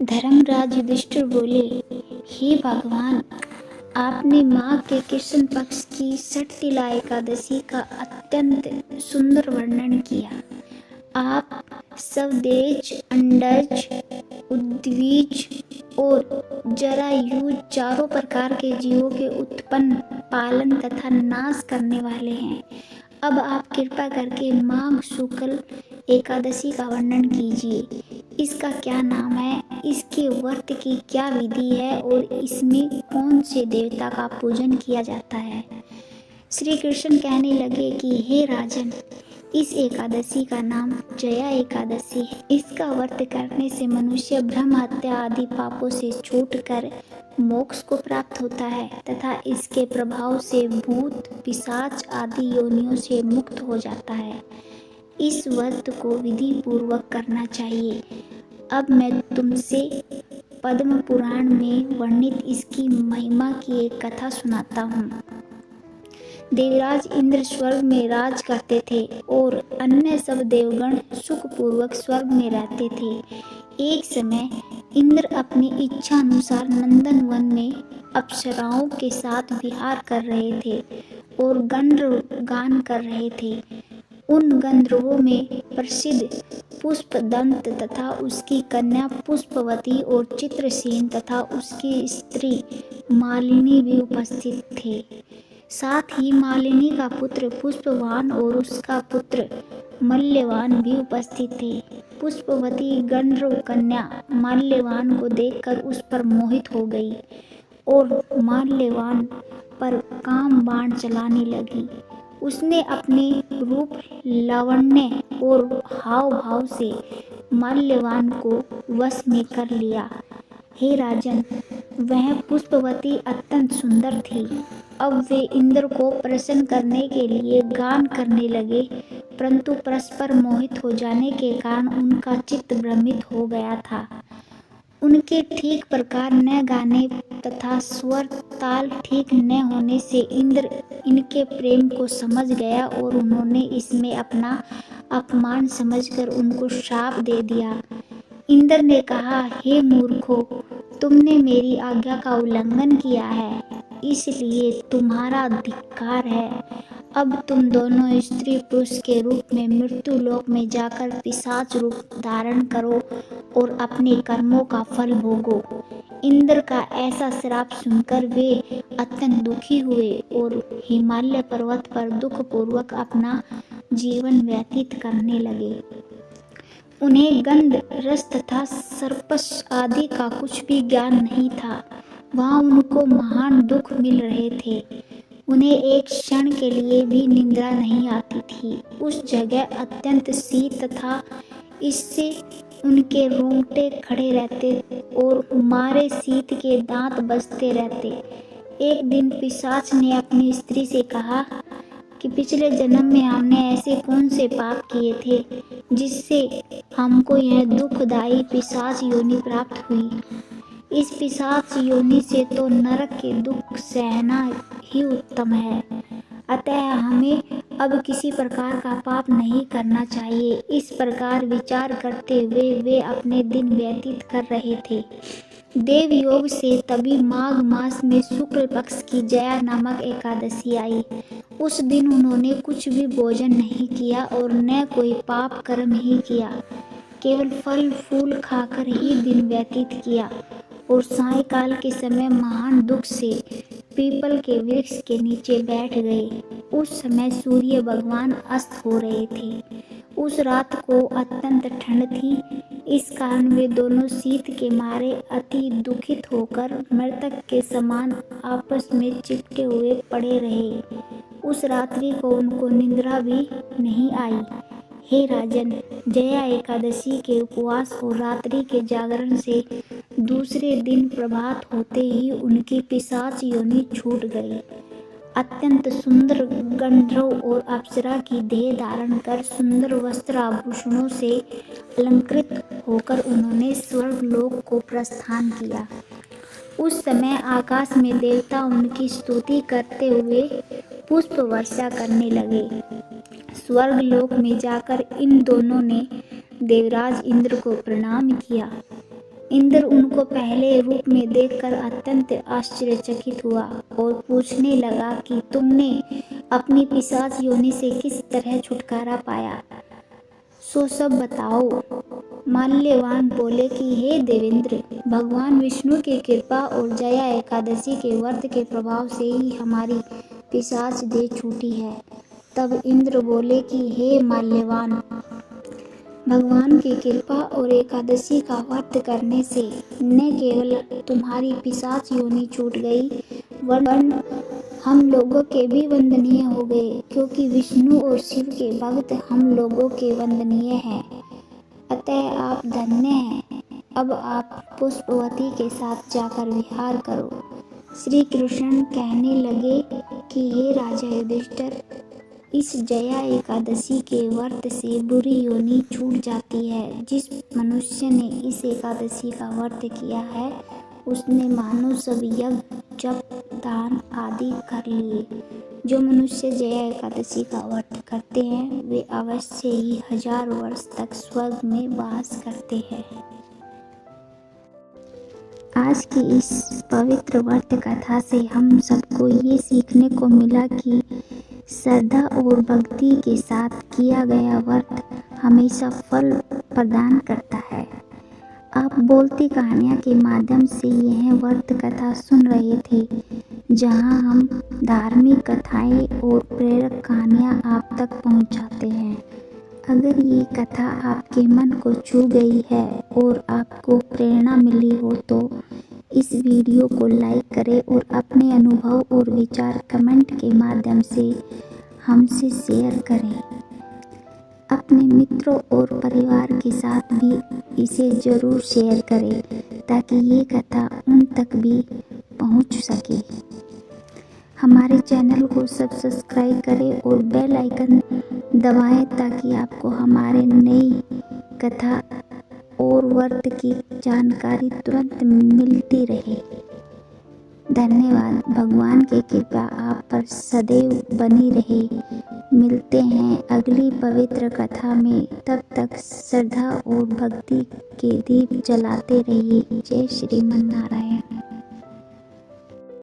धर्मराज युधिष्ठिर बोले, हे भगवान, आपने माघ के कृष्ण पक्ष की षटतिला एकादशी का अत्यंत सुंदर वर्णन किया। आप स्वदेज, अंडज, उद्वीज और जरायुज चारों प्रकार के जीवों के उत्पन्न, पालन तथा नाश करने वाले हैं। अब आप कृपा करके माघ शुक्ल एकादशी का वर्णन कीजिए। इसका क्या नाम है, इसके व्रत की क्या विधि है और इसमें कौन से देवता का पूजन किया जाता है। श्री कृष्ण कहने लगे कि हे राजन, इस एकादशी का नाम जया एकादशी है। इसका व्रत करने से मनुष्य ब्रह्म हत्या आदि पापों से छूटकर मोक्ष को प्राप्त होता है तथा इसके प्रभाव से भूत, पिशाच आदि योनियों से मुक्त हो जाता है। इस व्रत को विधि पूर्वक करना चाहिए। अब मैं तुमसे पद्म पुराण में वर्णित इसकी महिमा की एक कथा सुनाता हूँ। देवराज इंद्र स्वर्ग में राज करते थे और अन्य सब देवगण सुखपूर्वक स्वर्ग में रहते थे। एक समय इंद्र अपनी इच्छा अनुसार नंदन वन में अप्सराओं के साथ विहार कर रहे थे और गंधर्व गान कर रहे थे। उन गंधर्वों में प्रसिद्ध पुष्पदंत तथा उसकी कन्या पुष्पवती और चित्रसेन तथा उसकी स्त्री मालिनी भी उपस्थित थे। साथ ही मालिनी का पुत्र पुष्पवान और उसका पुत्र मल्यवान भी उपस्थित थे। पुष्पवती गंधर्व कन्या माल्यवान को देखकर उस पर मोहित हो गई और माल्यवान पर काम बाण चलाने लगी। उसने अपने रूप, लावण्य और हाव भाव से माल्यवान को वश में कर लिया। हे राजन, वह पुष्पवती अत्यंत सुंदर थी। अब वे इंद्र को प्रसन्न करने के लिए गान करने लगे, परंतु परस्पर मोहित हो जाने के कारण उनका चित्त भ्रमित हो गया था। उनके ठीक प्रकार न गाने तथा स्वर ताल ठीक न होने से इंद्र इनके प्रेम को समझ गया और उन्होंने इसमें अपना अपमान समझकर उनको श्राप दे दिया। इंद्र ने कहा, हे मूर्खों, तुमने मेरी आज्ञा का उल्लंघन किया है, इसलिए तुम्हारा धिक्कार है। अब तुम दोनों स्त्री पुरुष के रूप में मृत्यु लोक में जाकर पिशाच रूप धारण करो और अपने कर्मों का फल भोगो। इंद्र का ऐसा श्राप सुनकर वे अत्यंत दुखी हुए और हिमालय पर्वत पर दुखपूर्वक अपना जीवन व्यतीत करने लगे। उन्हें गंध, रस तथा सर्पस आदि का कुछ भी ज्ञान नहीं था। वहाँ उनको महान दुख मिल रहे थे। उन्हें एक क्षण के लिए भी निद्रा नहीं आती थी। उस जगह अत्यंत शीत था, इससे उनके रोंगटे खड़े रहते और मारे शीत के दांत बजते रहते। एक दिन पिशाच ने अपनी स्त्री से कहा कि पिछले जन्म में हमने ऐसे कौन से पाप किए थे जिससे हमको यह दुखदायी पिशाच योनि प्राप्त हुई। इस पिशाच योनि से तो नरक के दुख सहना ही उत्तम है। अतः हमें अब किसी प्रकार का पाप नहीं करना चाहिए। इस प्रकार विचार करते हुए वे अपने दिन व्यतीत कर रहे थे। देव योग से तभी माघ मास में शुक्ल पक्ष की जया नामक एकादशी आई। उस दिन उन्होंने कुछ भी भोजन नहीं किया और न कोई पाप कर्म ही किया, केवल फल फूल खाकर ही दिन व्यतीत किया और सायंकाल के समय महान दुख से पीपल के वृक्ष के नीचे बैठ गए। उस समय सूर्य भगवान अस्त हो रहे थे। उस रात को अत्यंत ठंड थी, इस कारण वे दोनों शीत के मारे अति दुखित होकर मृतक के समान आपस में चिपके हुए पड़े रहे। उस रात्रि को उनको निद्रा भी नहीं आई। हे राजन, जया एकादशी के उपवास और रात्रि के जागरण से दूसरे दिन प्रभात होते ही उनकी पिशाच योनि छूट गई। अत्यंत सुंदर गंधर्व और अप्सरा की देह धारण कर सुंदर वस्त्र आभूषणों से अलंकृत होकर उन्होंने स्वर्गलोक को प्रस्थान किया। उस समय आकाश में देवता उनकी स्तुति करते हुए पुष्प वर्षा करने लगे। स्वर्गलोक में जाकर इन दोनों ने देवराज इंद्र को प्रणाम किया। इंद्र उनको पहले रूप में देखकर अत्यंत आश्चर्यचकित हुआ और पूछने लगा कि तुमने अपनी पिशाच योनि से किस तरह छुटकारा पाया, सो सब बताओ। माल्यवान बोले कि हे देवेंद्र, भगवान विष्णु की कृपा और जया एकादशी के व्रत के प्रभाव से ही हमारी पिशाच देह छूटी है। तब इंद्र बोले कि हे माल्यवान, भगवान की कृपा और एकादशी का व्रत करने से न केवल तुम्हारी पिशाच योनि छूट गई, वरन हम लोगों के भी वंदनीय हो गए, क्योंकि विष्णु और शिव के भक्त हम लोगों के वंदनीय हैं। अतः आप धन्य हैं। अब आप पुष्पवती के साथ जाकर विहार करो। श्री कृष्ण कहने लगे कि हे राजा युधिष्ठिर, इस जया एकादशी के व्रत से बुरी योनि छूट जाती है। जिस मनुष्य ने इस एकादशी का व्रत किया है, उसने मानो सब यज्ञ, जप, दान आदि कर लिए। जो मनुष्य जया एकादशी का व्रत करते हैं, वे अवश्य ही 1000 वर्ष तक स्वर्ग में वास करते हैं। आज की इस पवित्र व्रत कथा से हम सबको ये सीखने को मिला कि श्रद्धा और भक्ति के साथ किया गया व्रत हमेशा फल प्रदान करता है। आप बोलती कहानियाँ के माध्यम से यह व्रत कथा सुन रहे थे, जहां हम धार्मिक कथाएं और प्रेरक कहानियाँ आप तक पहुंचाते हैं। अगर ये कथा आपके मन को छू गई है और आपको प्रेरणा मिली हो, तो इस वीडियो को लाइक करें और अपने अनुभव और विचार कमेंट के माध्यम से हमसे शेयर करें। अपने मित्रों और परिवार के साथ भी इसे ज़रूर शेयर करें, ताकि ये कथा उन तक भी पहुंच सके। हमारे चैनल को सब्सक्राइब करें और बेल आइकन दबाएं, ताकि आपको हमारे नई कथा और व्रत की जानकारी तुरंत मिलती रहे। धन्यवाद। भगवान की कृपा आप पर सदैव बनी रहे। मिलते हैं अगली पवित्र कथा में। तब तक श्रद्धा और भक्ति के दीप जलाते रहिए। जय श्रीमन नारायण।